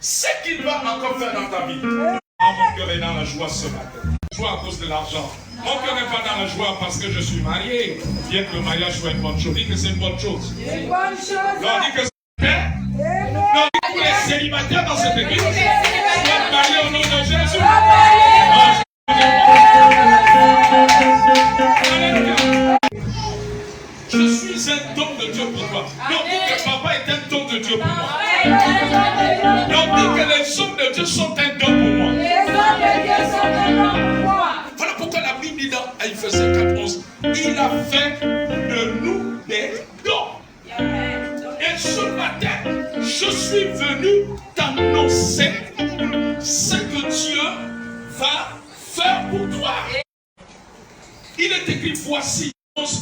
ce qu'il va encore faire dans ta vie. Ah, mon cœur est dans la joie ce matin. Joie à cause de l'argent. Mon cœur n'est pas dans la joie parce que je suis marié. Bien que le mariage soit une bonne chose. Dis que c'est une bonne chose. C'est une bonne chose. Non, dis que c'est bien. Non, dis que les célibataires dans cette église soient mariés au nom de Jésus. Je suis un don de Dieu pour toi. Donc dis que papa est un don de Dieu pour moi. Donc dis que les hommes de Dieu sont un don pour moi. Les hommes de Dieu sont un don pour moi. Voilà pourquoi la Bible dit dans Éphésiens 4:11, il a fait de nous des dons. Et ce matin, je suis venu t'annoncer ce que Dieu va faire pour toi. Il est écrit, voici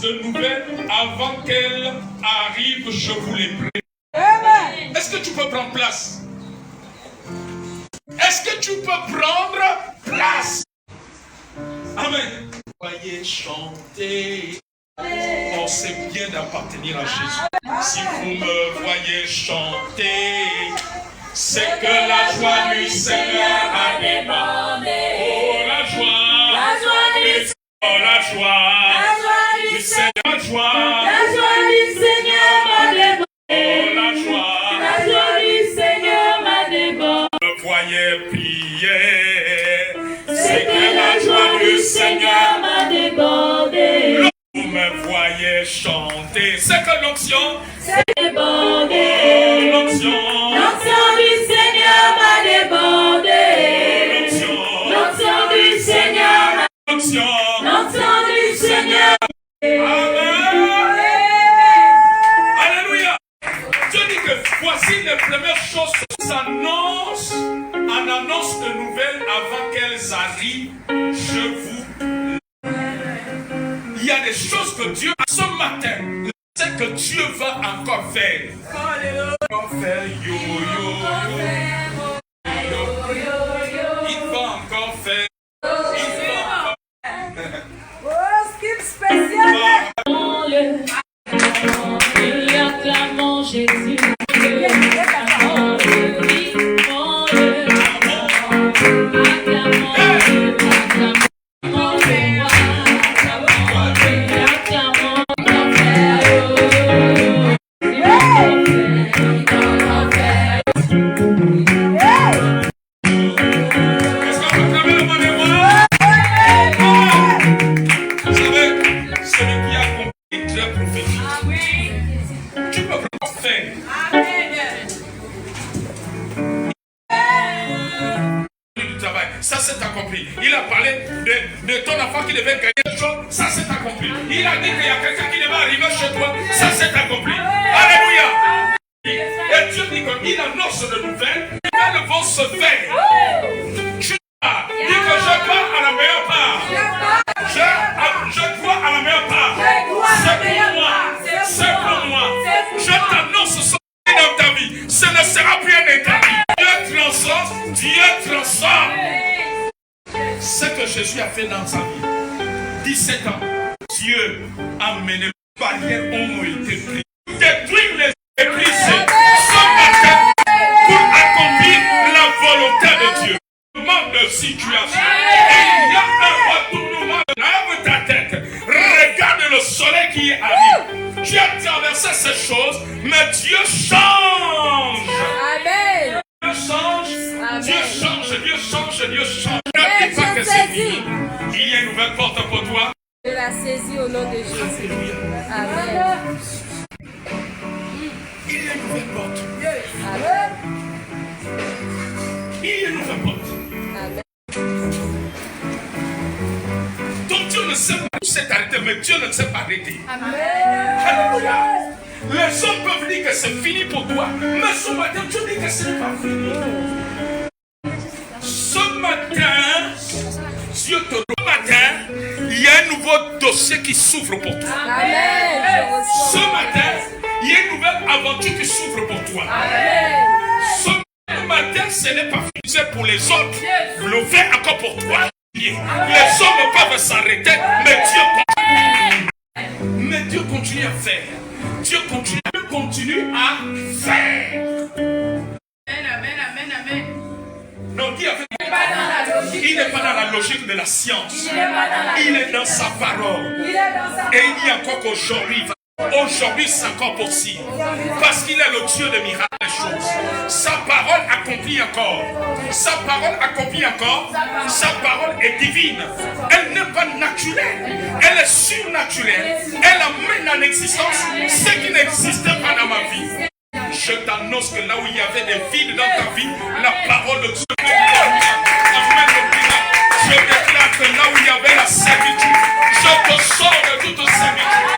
de nouvelles avant qu'elle arrive, je vous les prie. Est-ce que tu peux prendre place? Est-ce que tu peux prendre place? Amen. Voyez chanter. Oh, c'est bien d'appartenir à Jésus. Si vous me voyez chanter, c'est que la joie du Seigneur a débordé. Oh, la joie du Seigneur. Oh, la joie du Seigneur. La joie du Seigneur m'a débordé. Oh, la joie du Seigneur m'a débordé. Me voyez prier, c'est que la joie du Seigneur m'a débordé. Vous me voyez chanter, c'est que l'onction s'est débordée. L'onction du Seigneur m'a débordé. L'onction du Seigneur m'a débordé. L'onction du Seigneur. Amen. Alléluia. Dieu dit que voici les premières choses qui s'annoncent, en annonce de nouvelles avant qu'elles arrivent. Je vous. Il y a des choses que Dieu, ce matin, c'est que Dieu va encore faire. Encore faire yo yo yo. Il va encore faire. Oh, skip spécial. Et acclamons Jésus. Ça s'est accompli. Il a parlé de ton enfant qui devait gagner des choses. Ça s'est accompli. Il a dit qu'il y a quelqu'un qui devait arriver chez toi. Ça s'est accompli. Alléluia. Et Dieu dit qu'il annonce de nouvelles. Les nouvelles vont se faire. Tu as dit que je pars à la meilleure part. Je crois à la meilleure part. C'est pour moi. C'est pour moi. Je t'annonce ce dans ta vie. Ce ne sera plus un état. Dieu transforme. Dieu transforme. Ce que Jésus a fait dans sa vie. 17 ans. Dieu a mené les barrières ont été prises. Détruire les églises ce matin pour accomplir la volonté de Dieu. De situation. Il y a un retournement. Lève ta tête. Regarde le soleil qui arrive. Tu as traversé ces choses, mais Dieu change. Amen. Dieu change. Amen. Dieu change. Dieu change. Dieu change. Ne dis pas que c'est fini. Il y a une nouvelle porte pour toi. Je la saisis au nom de Jésus. Amen. Il y a une nouvelle porte. Amen. Il y a une nouvelle porte. Amen. Donc Dieu ne sait pas où s'est arrêté, mais Dieu ne s'est pas arrêté. Amen. Alléluia. Les hommes peuvent dire que c'est fini pour toi, mais ce matin, Dieu dit que ce n'est pas fini. Ce matin, Dieu te ce matin, il y a un nouveau dossier qui s'ouvre pour toi. Amen. Ce matin, il y a une nouvelle aventure qui s'ouvre pour toi. Amen. Ce matin, ce n'est pas fini, c'est pour les autres. Le fait encore pour toi. Les hommes peuvent s'arrêter, mais Dieu continue à faire. Dieu continue à faire. Amen, amen, amen. Non, dis avec moi. Il n'est pas dans la logique de la science. Il est dans sa parole. Et il dit encore qu'aujourd'hui, c'est encore possible. Parce qu'il est le Dieu de miracles et choses. Sa parole accomplit encore. Sa parole accomplit encore. Sa parole est divine. Elle n'est pas naturelle. Elle est surnaturelle. Elle amène en existence ce qui n'existait pas dans ma vie. Je t'annonce que là où il y avait des vides dans ta vie, la parole de Dieu amène le miracle. Je déclare que là où il y avait la servitude, je te sors de toute servitude.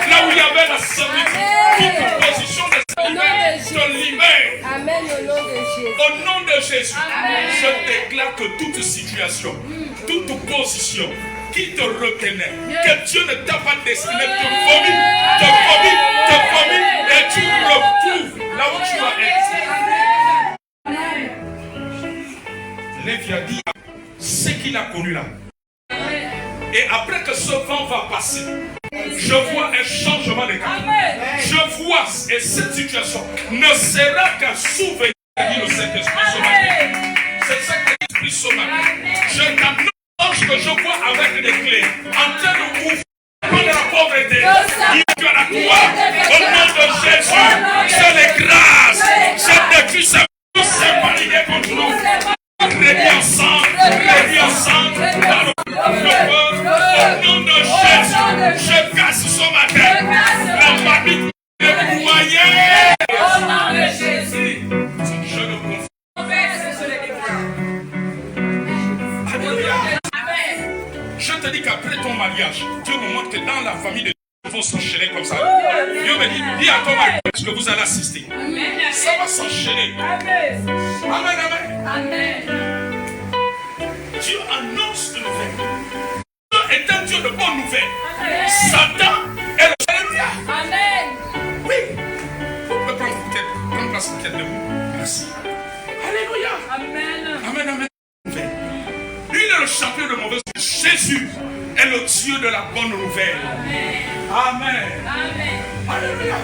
Là où il y avait la servitude, toute position de servitude, je te libère. Amen au nom de Jésus. Au nom de Jésus, je déclare que toute situation, toute position qui te retenait, que Dieu ne t'a pas destiné, te vomit, et tu retrouves là où tu as été. Lévi a dit ce qu'il a connu là. Et après que ce vent va passer, je vois un changement de cap. Je vois, et cette situation ne sera qu'un souvenir, dit le Saint-Esprit ce matin. C'est ça que l'Esprit ce matin. Je t'annonce que je vois avec des clés en train de ouvrir de la pauvreté. Il y a la croix au nom de Jésus. C'est les grâces. Je décris ça. Tous ces malignes contre nous. Réunis ensemble, par le feu, au nom de Jésus, je casse ce matin la marmite de moyens. Au nom de Jésus, je le confesse. Alléluia. Je te dis qu'après ton mariage, Dieu me montre que dans la famille de Dieu, ils vont s'enchaîner comme ça. Dieu me dit, dis à ton mariage que vous allez assister. Ça va s'enchaîner. Amen, amen. Amen. Dieu annonce de nouvelles. Dieu est un Dieu de bonnes nouvelles. Satan est le Alléluia. Amen. Oui. Vous pouvez prendre place peut-être de vous. Merci. Alléluia. Amen. Amen, amen. Lui, il est le champion de mauvaises nouvelles. Jésus est le Dieu de la bonne nouvelle. Amen. Amen. Alléluia.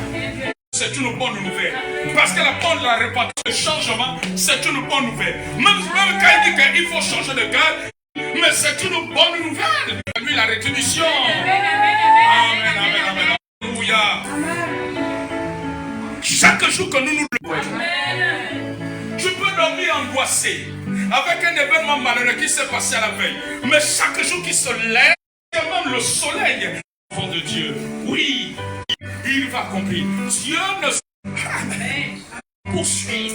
C'est une bonne nouvelle. Parce que la bonne la repentance, le changement, c'est une bonne nouvelle. Même quand il dit qu'il faut changer de cœur, mais c'est une bonne nouvelle. Lui, la rétribution. Amen, amen, amen, amen. Alléluia. Chaque jour que nous nous levons, tu peux dormir angoissé avec un événement malheureux qui s'est passé à la veille. Mais chaque jour qui se lève, il y a même le soleil, enfant de Dieu. Oui. Il va accomplir. Dieu ne se poursuit.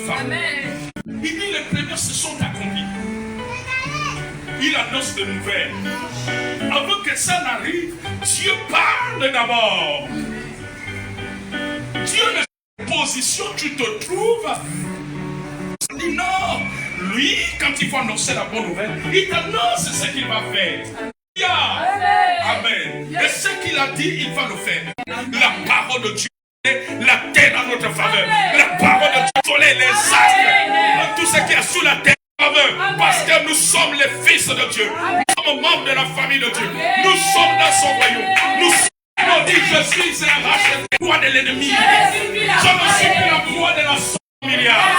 Il dit les premières se sont accomplies. Il annonce de nouvelles. Avant que ça n'arrive, Dieu parle d'abord. Dieu ne position, tu te trouves. Il dit non. Lui, quand il faut annoncer la bonne nouvelle, il t'annonce ce qu'il va faire. Amen. Et ce qu'il a dit, il va le faire. La parole de Dieu, la terre en notre faveur. La parole de Dieu, le soleil, les astres, tout ce qui est sous la terre en faveur. Parce que nous sommes les fils de Dieu. Nous sommes membres de la famille de Dieu. Nous sommes dans son royaume. Nous sommes dit, je suis un racheté roi de l'ennemi. Je ne suis plus la proie de la familiale.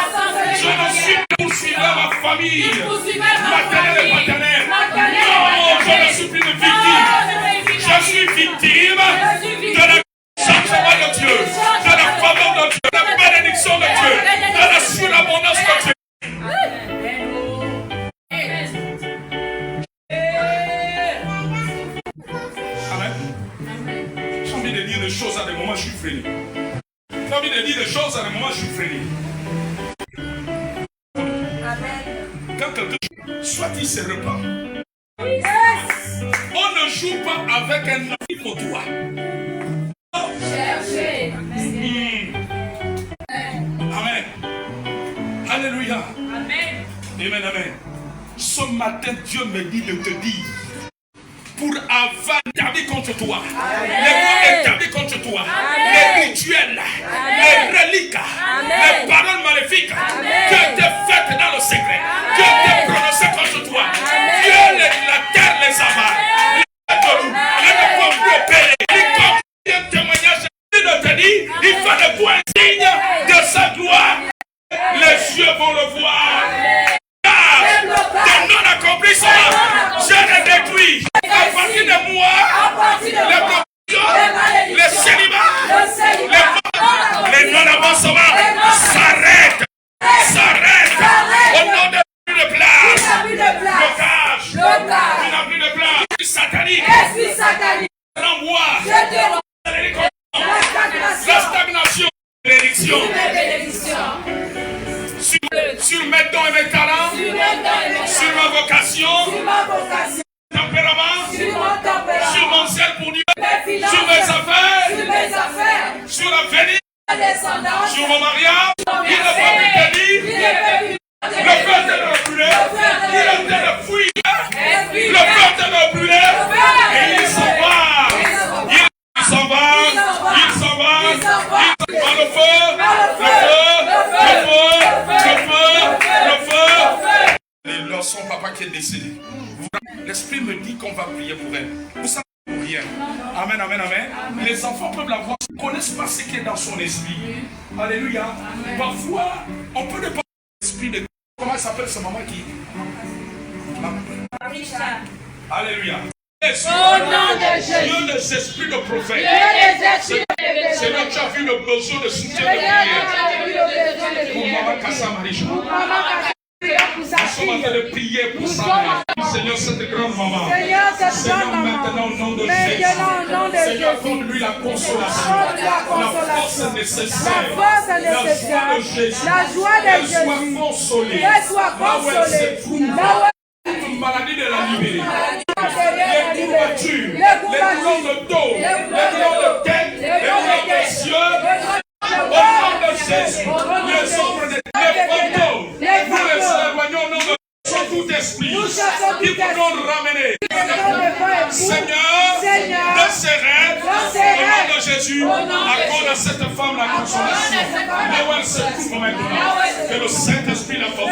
Je ne suis plus poursuivant ma famille. Maternelle et paternelle. Non, je ne suis plus une victime. Je suis victime de la changement de Dieu, de la faveur de Dieu, de la bénédiction de Dieu, de la surabondance de Dieu. Amen. J'ai envie de dire des choses à des moments où je suis freiné. J'ai envie de dire des choses à des moments où je suis freiné. Quand quelqu'un soit il se repent. On ne joue pas avec un ami pour toi. Cherchez. Amen. Alléluia. Amen. Amen, amen. Ce matin, Dieu me dit de te dire, pour avoir établi contre toi, les mots établis contre toi, les rituels, les reliques, les paroles maléfiques qui ont été faites dans le secret, qui ont été prononcées contre toi. Dieu, la terre les avare. Elle ne peut plus opérer. Il y a un témoignage de te dire, il faut le voir signe de sa gloire. Les yeux vont le voir. bénédictions. Sur mes dons et mes talents. Sur ma vocation. Tempérament. Sur mon ciel pour Dieu. Sur mes affaires. Sur l'avenir. Sur mon mariage. Il ne peut plus tenir. Le feu de le brûler. Il a de le fuir. Le feu de le brûler. Et il s'en va. Il s'en va. Il s'en va. Il s'en va. Le feu. Le feu. Leur son papa qui est décédé. L'esprit me dit qu'on va prier pour elle. Vous savez pour rien. Amen, amen, amen. Les enfants peuvent la voir. Ils ne connaissent pas ce qui est dans son esprit. Alléluia. Parfois, on peut ne pas l'esprit de... Comment s'appelle sa maman qui... Alléluia. Dieu des esprits de prophète. Seigneur, tu as vu le besoin de soutien de prière. Pour Maman Kassa Marisha. Nous sommes en train de prier pour sa mère. Seigneur, cette grande maman. Seigneur, maintenant au nom de Jésus. Seigneur, accorde-lui la consolation. La force nécessaire. La joie de Jésus. Qu'elle soit consolée. Là où elle se trouve. Toute maladie de la libérer. Les courbatures. Les douleurs de dos. Les douleurs de tête. Les douleurs des yeux. Au nom de Jésus. Les ombres de fantômes. Nous les éloignons au nom de tout esprit qui peut nous ramener. Seigneur, dans ses rêves, au nom de Jésus, accorde à cette femme la consolation. Là où elle se trouve maintenant, que le Saint-Esprit la porte.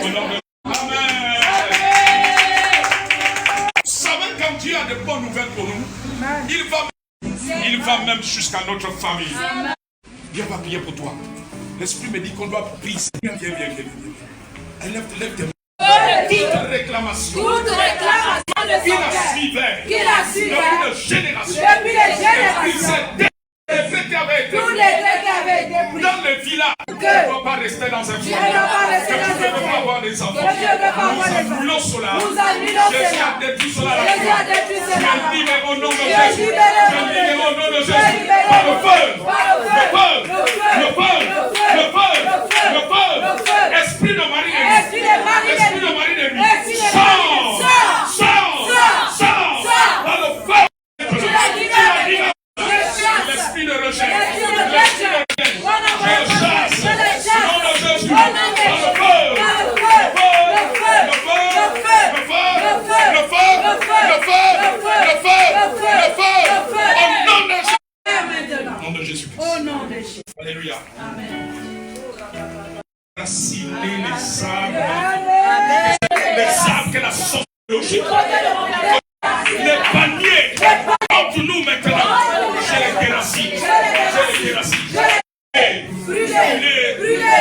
Au nom de Amen. Vous savez, quand Dieu a de bonnes nouvelles pour nous, il va même jusqu'à notre famille. Dieu va prier pour toi. L'Esprit me dit qu'on doit prier. Viens. Lève tes mains. Toute réclamation qui la suivait depuis les générations. Les faits qui avaient été dans le village, tu ne dois pas rester dans un foyer. Tu ne peux pas avoir des enfants. Nous annulons cela. Jésus a détruit cela. Je libère au nom de Jésus. Je libère au nom de Jésus. Par le feu. Le feu. Esprit de mari de nuit. Sors. Par le feu. L'esprit de rejet. Je chasse. Au nom de Jésus. Par Au nom de Jésus. Alléluia. Amen. Raciner les âmes que la sorcellerie, les paniers entre nous maintenant. Je les déracine.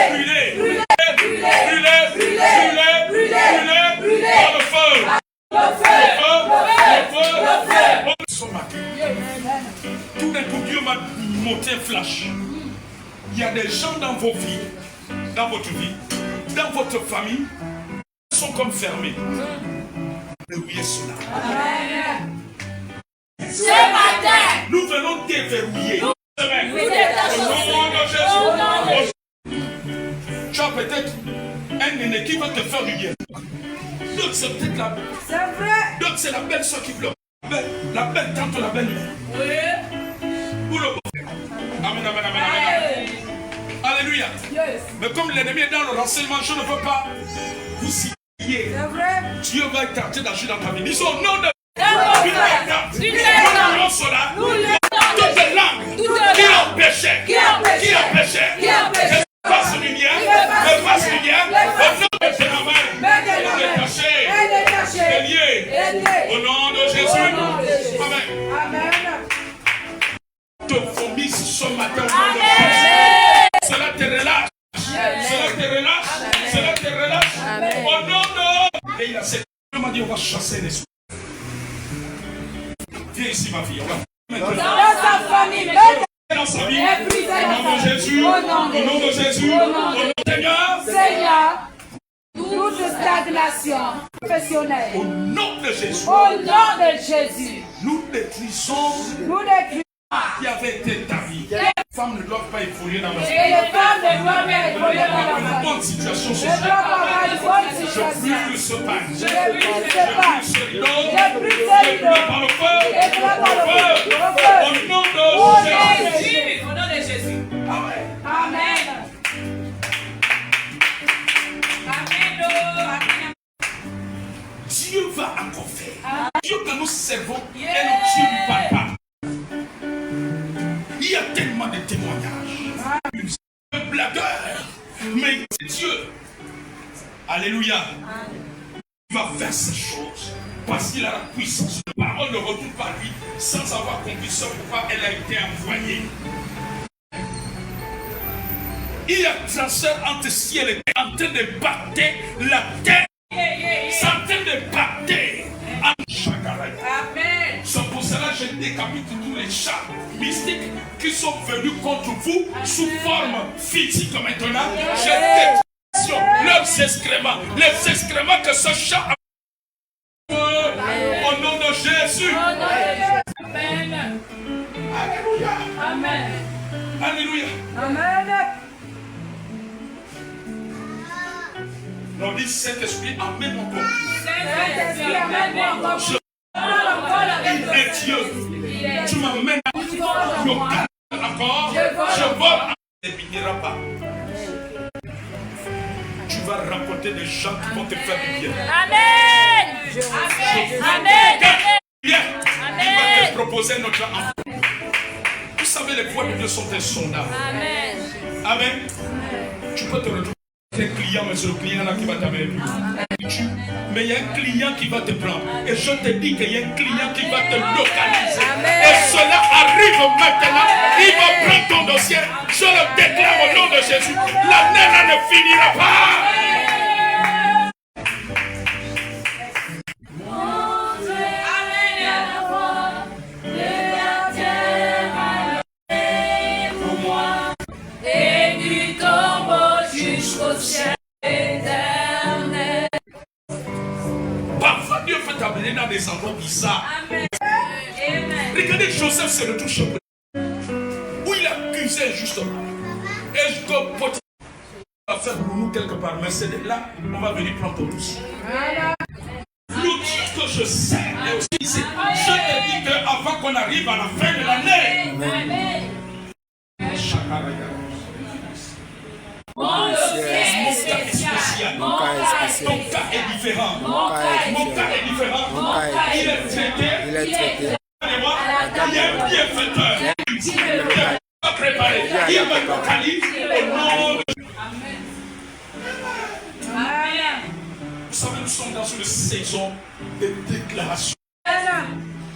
Brûlez. Par le feu. Ce matin, tout d'un coup, Dieu m'a monté un flash. Il y a des gens dans vos vies, dans votre vie, dans votre famille, qui sont comme fermés. Verrouillez cela. Ce matin, nous venons déverrouiller. Au nom de Jésus. Tu as peut-être un aîné qui va te faire du bien. D'autres, c'est peut-être la belle. C'est vrai. D'autres, c'est la belle soeur qui pleure. La belle tante, la belle. Oui. Ou le beau-frère. Amen. Alléluia. Yes. Mais comme l'ennemi est dans le renseignement, je ne veux pas vous citer. C'est vrai. Dieu va écarter d'agir dans ta vie. Disons au nom de Dieu. Nous cela. Toutes les langues qui empêchaient. Fasse du bien. Au nom de Jéhovah. Détaché. Au nom de Jésus. Amen. Te vomisse ce matin. Cela te relâche. Au nom de... Et il a cette... Il m'a dit, on va chasser les soucis. Viens ici, ma fille. Dans sa famille. Dans sa vie. Au nom de Jésus. Au nom de Jésus. Au nom de Seigneur. Toute stagnation professionnelle. Au nom de Jésus. Nous détruisons qui avait été ta vie. femmes ne doivent pas évoluer dans la Et les femmes ne doivent pas évoluer dans la une bonne situation Je sociale. dois avoir une bonne Je situation. brûle ce pain. Je brûle ce pain. Ce rideau. Je brûle ce Je rideau. brûle par le feu. Et toi par le feu. Au Au feu. nom Au nom de de Jésus. Jésus. Au nom de Jésus. Amen. Amen. Dieu va encore faire. Dieu que nous servons est le Dieu du papa. Il y a tellement de témoignages. Un blagueur, mais c'est Dieu. Alléluia. Il va faire ces choses parce qu'il a la puissance. La parole ne retourne pas à lui sans avoir compris ce pourquoi elle a été envoyée. Il y a transfert entre ciel et terre en train de battre la terre. C'est en train de battre en Chakaraya. Amen. C'est pour cela que je décapite tous les chats mystiques qui sont venus contre vous sous forme physique maintenant. Je détruis leurs excréments. Les excréments que ce chat a. Au nom de Jésus. Amen. Alléluia. Amen. Alléluia. Amen. On dit Saint-Esprit, amène mon corps. Saint-Esprit, amène-moi encore. Et Dieu, tu m'amènes à local encore. Je vole. Ne finira pas. Tu vas rencontrer des gens qui vont te faire du bien. Amen. Amen. Bien. Il va te proposer notre enfant. Vous savez, les voies de Dieu sont insondables. Amen. Amen. Tu peux te retrouver avec un client, mais c'est le client là qui va t'amener. Mais il y a un client qui va te prendre. Et je te dis qu'il y a un client qui va te localiser. Et cela arrive maintenant. Il va prendre ton dossier. Je le déclare au nom de Jésus. L'année là ne finira pas. Parfois Dieu peut t'amener dans des endroits bizarres. Regardez, Joseph se retrouve où il accusait justement. Et je va faire pour nous quelque part, mais c'est de là on va venir prendre ton dossier. L'outil que je sais est aussi ici. Je te dis qu'avant qu'on arrive à la fin de l'année, Mon dossier est spécial. Mon cas est spécial. Ton cas est différent. Mon cas est différent. Il est traité. Il est traité. Il y a un bienfaiteur. Il va préparer. Il va localiser au nom de Jésus. Vous savez, nous sommes dans une saison de déclarations.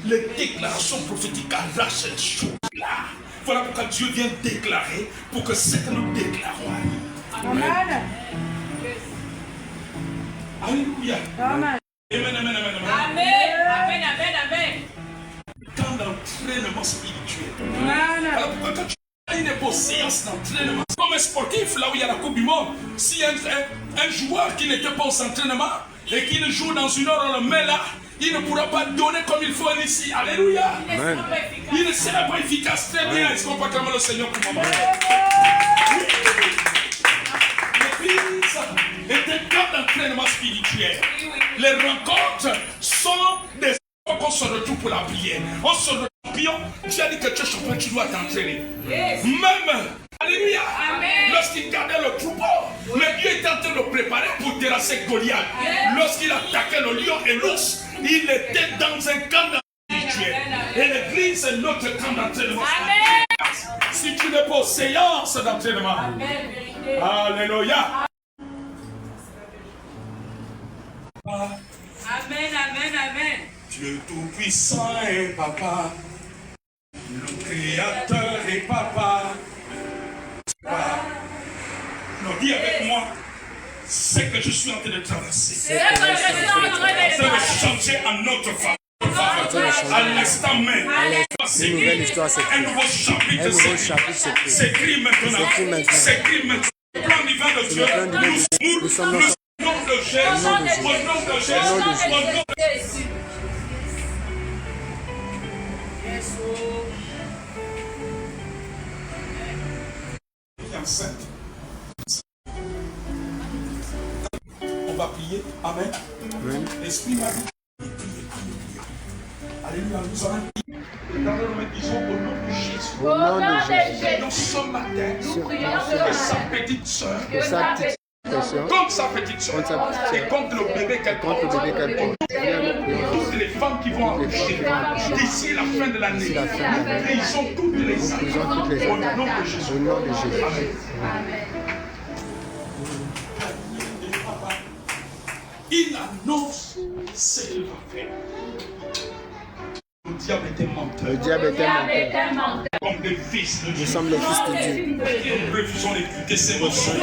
Les déclarations prophétiques arrachent ces choses-là. Voilà pourquoi Dieu vient déclarer pour que ce que nous déclarons arrive. Amen. Alléluia. Amen. Amen, amen, amen, amen. Amen. Amen. Amen. Dans l'entraînement spirituel. Amen. Voilà pourquoi quand tu as une bonne séance d'entraînement, comme un sportif, là où il y a la Coupe du Monde, s'il y a un joueur qui n'était pas aux entraînements et qui le joue dans une heure, on le met là, il ne pourra pas donner comme il faut ici. Alléluia. Amen. Il ne sera pas efficace. Très bien. Est-ce qu'on peut acclamer le Seigneur pour moi? L'église est un camp d'entraînement spirituel. Les rencontres sont des fois qu'on se retrouve pour la prière. On se retrouve, tu as dit que tu es champion, tu dois t'entraîner. Même, alléluia, lorsqu'il gardait le troupeau, le Dieu était en train de le préparer pour terrasser Goliath. Lorsqu'il attaquait le lion et l'ours, il était dans un camp spirituel. Et l'église est notre camp d'entraînement. Si tu n'es pas aux séances d'entraînement, alléluia. Amen. Dieu tout-puissant est papa, le créateur est papa. Non, dis avec moi, c'est que je suis en train de traverser. C'est que je suis en train C'est de changer en notre faveur. À l'instant même, Une nouvelle histoire s'écrit. un nouveau chapitre Un nouveau chapitre s'écrit. s'écrit maintenant. S'écrit maintenant. S'écrit maintenant. Le plan divin de Dieu. plan divin de Dieu. Nous sommes Au nom de Jésus. Au nom de Jésus. Au nom de Jésus. 57. On va prier. Amen. L'Esprit m'a dit. Alléluia. Nous allons prier. Dans le nom, disons au nom de Jésus. Au nom de Jésus. Donc ce matin, que sa petite soeur, comme sa petite soeur, et contre le bébé qu'elle porte, toutes les femmes qui vont accoucher d'ici la fin de l'année, ils ont toutes les âmes. Au nom de Jésus. Amen. Il annonce ce qu'il va faire. Le diable était menteur. Le diable était menteur. Comme des fils de Dieu. Nous sommes les fils de Dieu. Nous refusons d'écouter ces mensonges.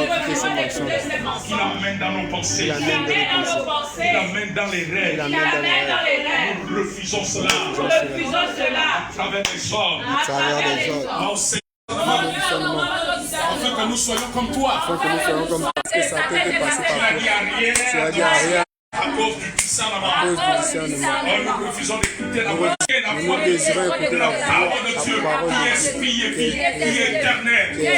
Qui l'amènent dans nos pensées. Qui l'amènent dans les rêves. Nous refusons cela. À travers les hommes. Oh Seigneur, afin que nous soyons comme toi. Parce que ça peut te passer par toi. Tu as dit à rien. À cause du discernement. Nous refusons d'écouter la voix de la parole de Dieu, qui est esprit et vie, qui est éternel, qui est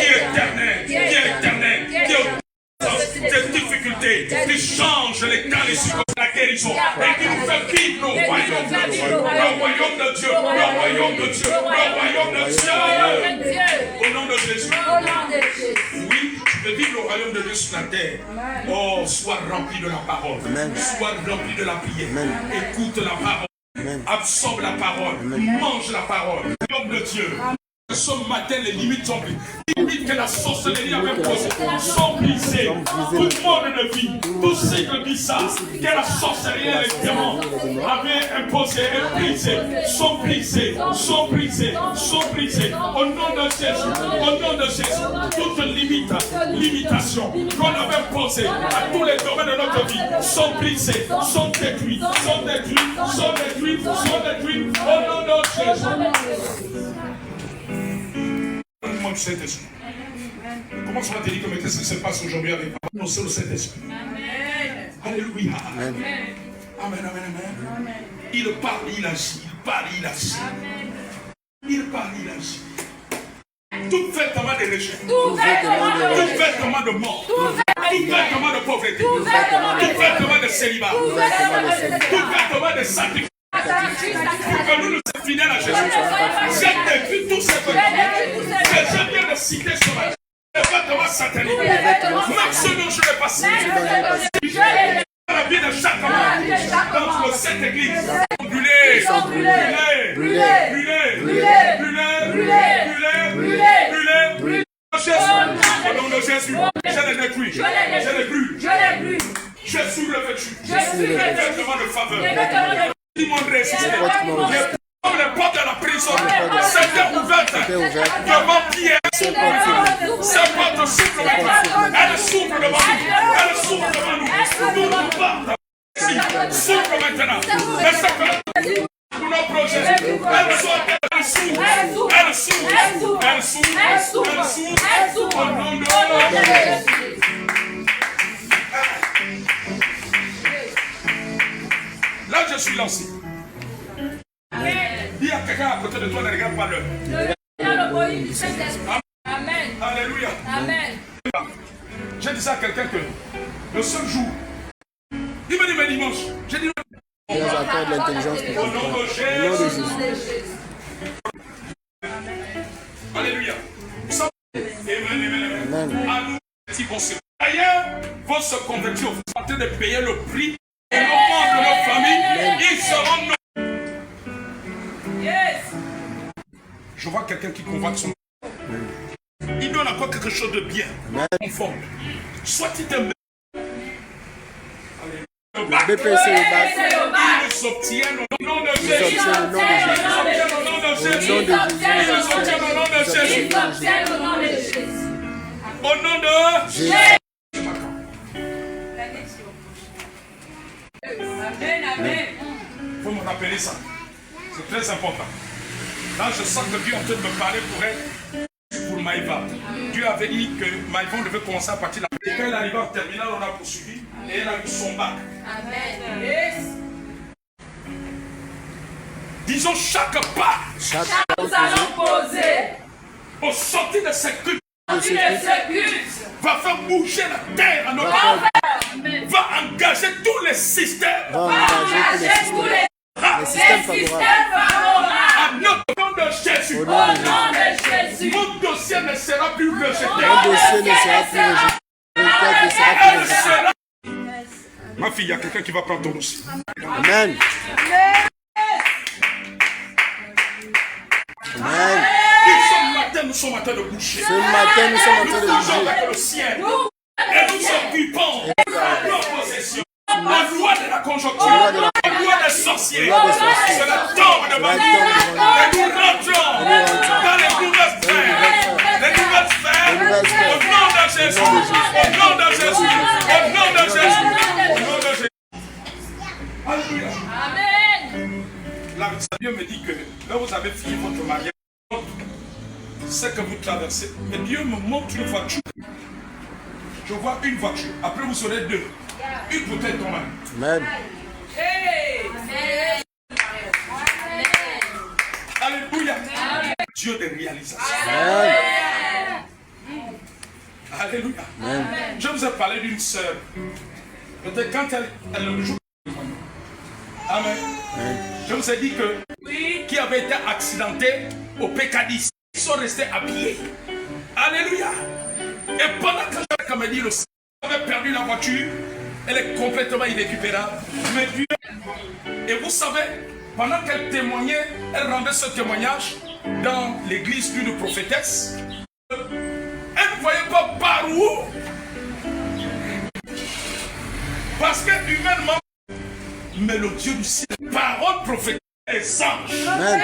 des difficultés, qui change les temps, les circonstances, la guérison, et qui nous fait vivre le royaume de Dieu, le royaume de Dieu, le royaume de Dieu, le royaume de Dieu. Au nom de Jésus. Oui, tu veux vivre le royaume de Dieu sur la terre. Oh, sois rempli de la parole. Sois rempli de la prière. Écoute la parole. Absorbe la parole. Mange la parole. L'homme de Dieu. Ce matin, les limites sont prises. Les limites que la sorcellerie avait posées sont brisées. Tout le monde de vie, tout cycle bizarre que la sorcellerie et les démons avaient imposé et brisé, sont brisés, sont brisés, sont brisés. Au nom de Jésus, au nom de Jésus, toute limitation qu'on avait posée à tous les domaines de notre vie sont brisées, sont détruites, sont détruites, sont détruites, sont détruites. Au nom de Jésus. Du Saint-Esprit. Comment ça va te dire que qu'est-ce qui se passe aujourd'hui avec papa? Non, c'est le Saint-Esprit. Alléluia. Amen. Amen, amen, amen. Il parle, il agit. Il parle, il agit. Il parle, il agit. Tout vêtement de rejet, tout vêtement de mort, tout vêtement de pauvreté, tout vêtement de célibat, tout vêtement de sacrifice. Pour que nous nous sommes fidèles à Jésus. J'ai détruit tous ces vêtements. Je viens de citer ce matin. Les vêtements sataniques. Même ce dont je vais passer. La vie de chaque homme dans cette église. Brûlés, brûlés, brûlés, brûlés, brûlés, brûlés, brûlés. Au nom de Jésus, je les détruis. Je les brûle. Je suis revêtu. Je suis vêtement de faveur. Ils m'ont résisté. Comme les portes de la prison s'étaient ouvertes devant Pierre. Ces portes s'ouvrent maintenant. Elles s'ouvrent devant nous. Elles s'ouvrent devant nous. Nous nous portes s'ouvrent maintenant. Mais c'est que pour nos projets, elles s'ouvrent. Elles s'ouvrent. Elles s'ouvrent. Elles s'ouvrent. Elles s'ouvrent. Au nom de Jésus. Là, je suis lancé. Il y a quelqu'un à côté de toi, ne regarde pas l'heure. Amen. Alléluia. Amen. Je dis à quelqu'un que le seul jour, il me dit mais dimanche, j'ai dit de l'intelligence au nom de Jésus. Alléluia. Amen. À nous, si vont se ailleurs, vont se convertir, vous êtes en train de payer le prix. Et au moment de leur famille, ils seront nos. Yes. Je vois quelqu'un qui convoite son. Il donne encore quelque chose de bien. Conforme. Soit il te met. Le BPC, ils s'obtiennent au nom de Jésus. Ils s'obtiennent au nom de Jésus. Ils s'obtiennent au nom de Jésus. Au nom de Jésus. Amen, amen. Il faut me rappeler ça. C'est très important. Là, je sens que Dieu est en train de me parler pour Maïva. Dieu avait dit que Maïva devait commencer à partir de la. Et quand elle arrive en terminale, on a poursuivi et elle a eu son bac. Amen. Yes. Disons chaque pas. Nous allons poser. Au sortir de cette culture. va faire bouger la terre en notre faveur. Va engager tous les systèmes. Les systèmes favorables. À notre nom de Jésus. Au nom de Jésus. Mon dossier ne sera plus rejeté. Mon dossier ne sera plus rejeté. Mon requête ne sera plus rejetée. Ma fille, il y a quelqu'un qui va prendre ton dossier. Amen. Amen. Nous sommes en train de boucher. Ce matin, nous sommes en train de Nous bouger. avec le ciel. Et nous occupons nos possessions. La loi de la conjoncture. La loi des sorciers. C'est la tombe de ma vie. Et nous rentrons dans les nouvelles sphères. Les nouvelles sphères. Au nom de Jésus. Au nom de Jésus. Au nom de Jésus. Au nom de Jésus. Alléluia. Amen. La Bible me dit que là vous avez fini votre mariage, c'est que vous traversez. Et Dieu me montre une voiture. Je vois une voiture. Après vous serez deux. Une peut-être ton mari. Amen. Alléluia. Dieu de réalisation. Amen. Alléluia. Amen. Je vous ai parlé d'une sœur. Peut-être quand elle le joue. Amen. Je vous ai dit que qui avait été accidenté au Pécadis, ils sont restés habillés. Alléluia. Et pendant que j'avais me dit le Seigneur avait perdu la voiture, elle est complètement irrécupérable. Mais Dieu, et vous savez, pendant qu'elle témoignait, elle rendait ce témoignage dans l'église d'une prophétesse. Elle ne voyait pas par où. Parce que humainement, mais le Dieu du ciel, parole prophétique, les anges. Amen.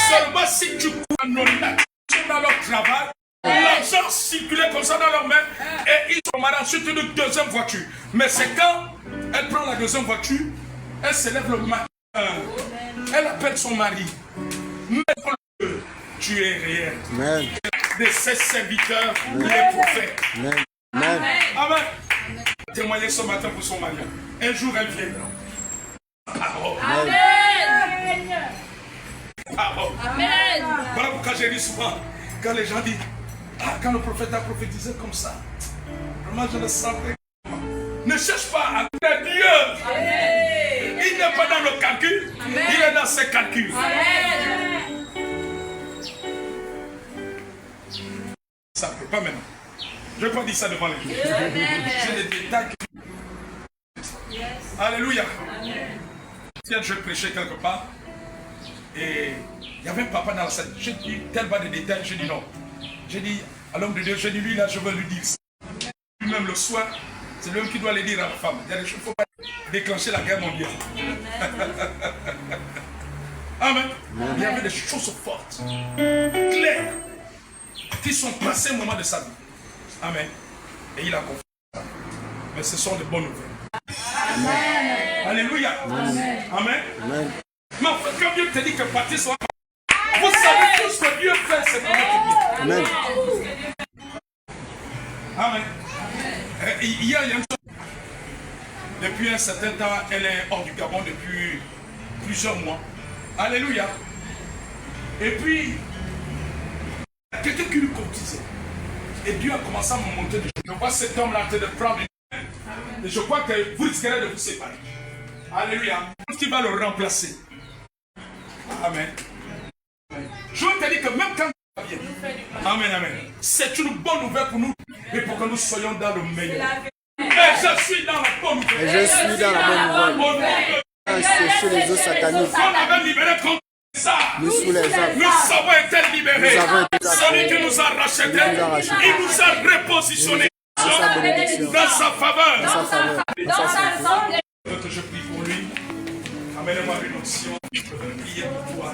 Seulement si tu crois dans leur travail, l'argent circulait comme ça dans leurs mains et ils sont mariés ensuite une deuxième voiture. Mais c'est quand elle prend la deuxième voiture, elle se lève le matin, elle appelle son mari. Mais tu es réel. Amen. De ses serviteurs, les prophètes. Amen. Amen. Amen. Témoigner ce matin pour son mari. Un jour elle viendra. Amen. Amen. Voilà pourquoi j'ai dit souvent, quand les gens disent, quand le prophète a prophétisé comme ça, vraiment je le sentais. Ne cherche pas à Dieu. Il n'est pas dans le calcul, il est dans ses calculs. Ça ne peut pas maintenant. Je ne vais pas dire ça devant les gens. J'ai des détails. Alléluia. Tiens, je prêchais quelque part. Et il y avait un papa dans la salle. J'ai dit tellement de détails. J'ai dit non. J'ai dit à l'homme de Dieu, j'ai dit lui là, je veux lui dire ça. Lui-même le soir, c'est l'homme qui doit le dire à la femme. Il y a des choses, il ne faut pas déclencher la guerre mondiale. Amen. Il y avait des choses fortes, claires, qui sont passées au moment de sa vie. Amen. Et il a compris ça. Mais ce sont de bonnes nouvelles. Amen. Alléluia. Amen. Amen. Amen. Mais en fait, quand Dieu te dit que partir soit vous savez tout ce que Dieu fait, c'est pour notre bien. Amen. Amen. Il y a une chose. Depuis un certain temps, elle est hors du Gabon depuis plusieurs mois. Alléluia. Et puis, il y a quelqu'un qui lui courtisait. Et Dieu a commencé à me montrer des choses. Je vois cet homme-là en train de prendre une main. Et je crois que vous risquerez de vous séparer. Alléluia. Qui va le remplacer. Amen. Je veux te dire que même quand ça vient, amen, amen, c'est une bonne nouvelle pour nous et pour que nous soyons dans le meilleur. Et je suis dans la bonne nouvelle. Et je suis dans la bonne nouvelle. Sur les eaux sataniques. On avait libéré contre ça. Nous sous les arbres. Nous avons été libérés. Nous avons été Celui qui nous a rachetés, il nous a repositionnés dans sa bénédiction. dans sa faveur. Dans sa faveur. Dans sa santé. Que je prie pour lui. Amène-moi une option. Je vais prier pour toi.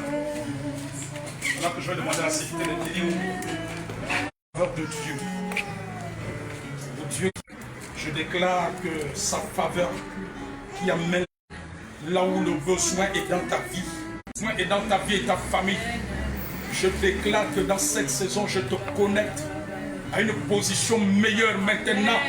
Alors que je vais demander à la sécurité de tenir la faveur de Dieu. De Dieu, je déclare que sa faveur qui amène là où le besoin est dans ta vie, et dans ta vie et ta famille. Je déclare que dans cette saison, je te connecte à une position meilleure maintenant.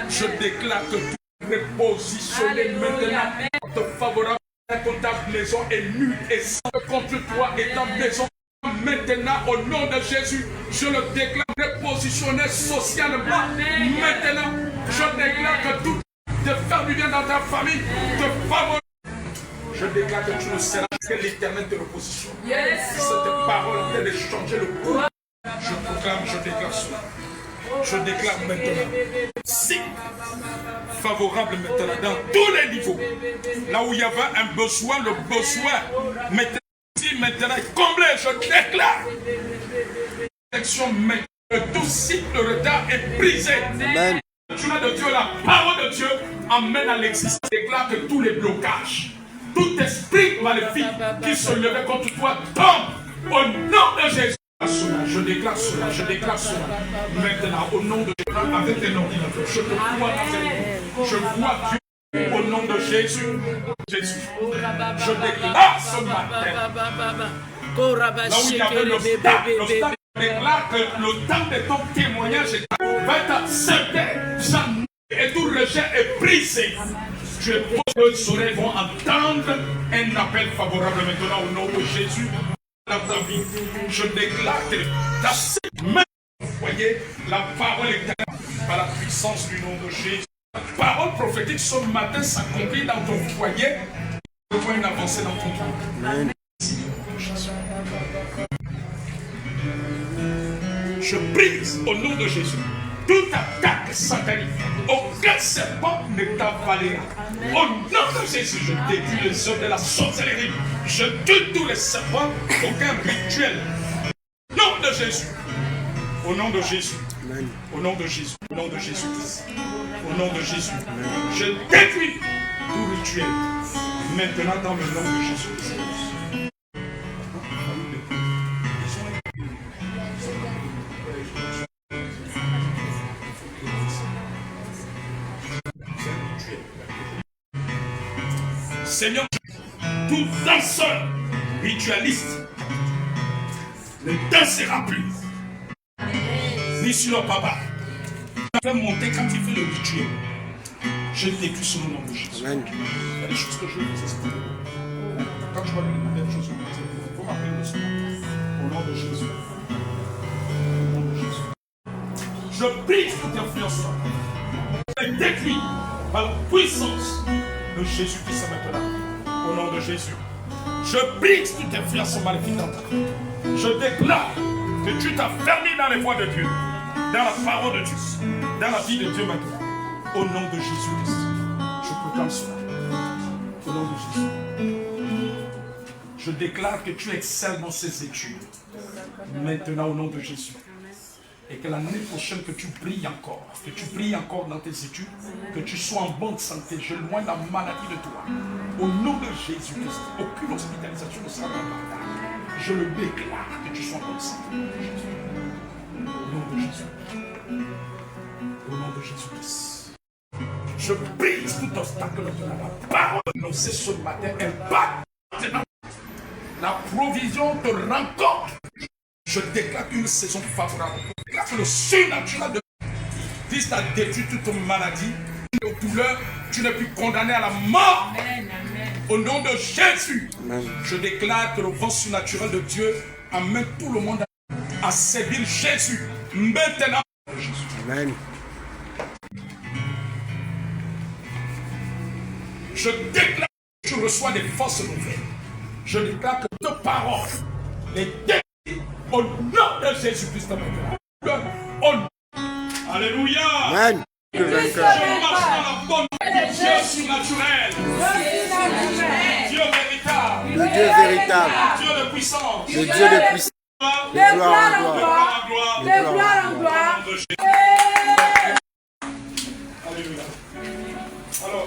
Je déclare que tu es repositionné maintenant. Te favorable contre ta maison est nul et sans contre toi et ta maison. Maintenant, au nom de Jésus, je le déclare repositionné socialement. Maintenant, je déclare que tout te faire du bien dans ta famille, te favorise. Je déclare que tu ne seras que l'Éternel te repositionne. Cette parole en train de changer le cours. Je proclame, je déclare cela. Je déclare maintenant, si favorable maintenant dans tous les niveaux, là où il y avait un besoin, le besoin maintenant est comblé. Je déclare tout cycle de retard est brisé. Amen. Tu as de Dieu, la parole de Dieu amène à l'existence. Je déclare que tous les blocages, tout esprit maléfique qui se levait contre toi tombe au nom de Jésus. Je déclare cela, je déclare cela. Maintenant, au nom de Jésus, avec les ordinateurs, je te vois avec, je vois Dieu au nom de Jésus. Jésus. Je déclare ce matin. Là où il y avait l'obstacle, je déclare que le temps de ton témoignage va être accepté. Et tout rejet est brisé. Je pense que les oreilles vont entendre un appel favorable maintenant au nom de Jésus. Dans ta vie, je déclare que ta main, vous voyez, la parole est par la puissance du nom de Jésus. La parole prophétique ce matin s'accomplit dans ton foyer. Je vois une avancée dans ton cœur. Je brise au nom de Jésus toute attaque satanique. Aucun serpent ne t'avalera. Au nom de Jésus, je détruis les œuvres de la sorcellerie. Je tue tous les serpents. Aucun rituel. Au nom de Jésus. Au nom de Jésus. Au nom de Jésus. Au nom de Jésus. Au nom de Jésus. Je détruis tout rituel. Maintenant dans le nom de Jésus. Seigneur, tout danseur ritualiste ne dansera plus. Ni sur le papa. Tu vas monter quand il fait le rituel. Je décris sur le nom de Jésus. Amen. Il y a des choses que je vous explique. Quand je vois des choses, il faut m'appeler le Seigneur. Au nom de Jésus. Au nom de Jésus. Je brise toute influence. Je décris par la puissance de Jésus-Christ maintenant. Au nom de Jésus. Je brise toute influence maléfique dans ta vie. Je déclare que tu t'as fermé dans les voies de Dieu, dans la parole de Dieu, dans la vie de Dieu maintenant. Au nom de Jésus-Christ. Je proclame cela. Au nom de Jésus. Je déclare que tu excelles dans ces études. Maintenant au nom de Jésus. Et que l'année prochaine que tu brilles encore, que tu brilles encore dans tes études, que tu sois en bonne santé, je loin la maladie de toi. Au nom de Jésus-Christ, aucune hospitalisation ne sera dans le partage. Je le déclare que tu sois en bonne santé. Au nom de Jésus. Au nom de Jésus-Christ. Je brise tout obstacle de la parole annoncée ce matin. Impacte la provision te rencontre. Je déclare une saison favorable. Je déclare que le surnaturel de Christ a détruit toute maladie, toute douleur. Tu n'es plus condamné à la mort. Amen. Au nom de Jésus, amen. Je déclare que le vent surnaturel de Dieu amène tout le monde à servir Jésus. Maintenant, amen. Je déclare que tu reçois des fausses nouvelles. Je déclare que tes paroles, les déclare au nom de Jésus-Christ. Alléluia. Amen. Je marche dans la bonne de Dieu surnaturel. Dieu véritable. Le Dieu véritable. Dieu de puissance. Le Dieu de puissance. De gloire en gloire. De gloire en gloire. Alléluia. Alors,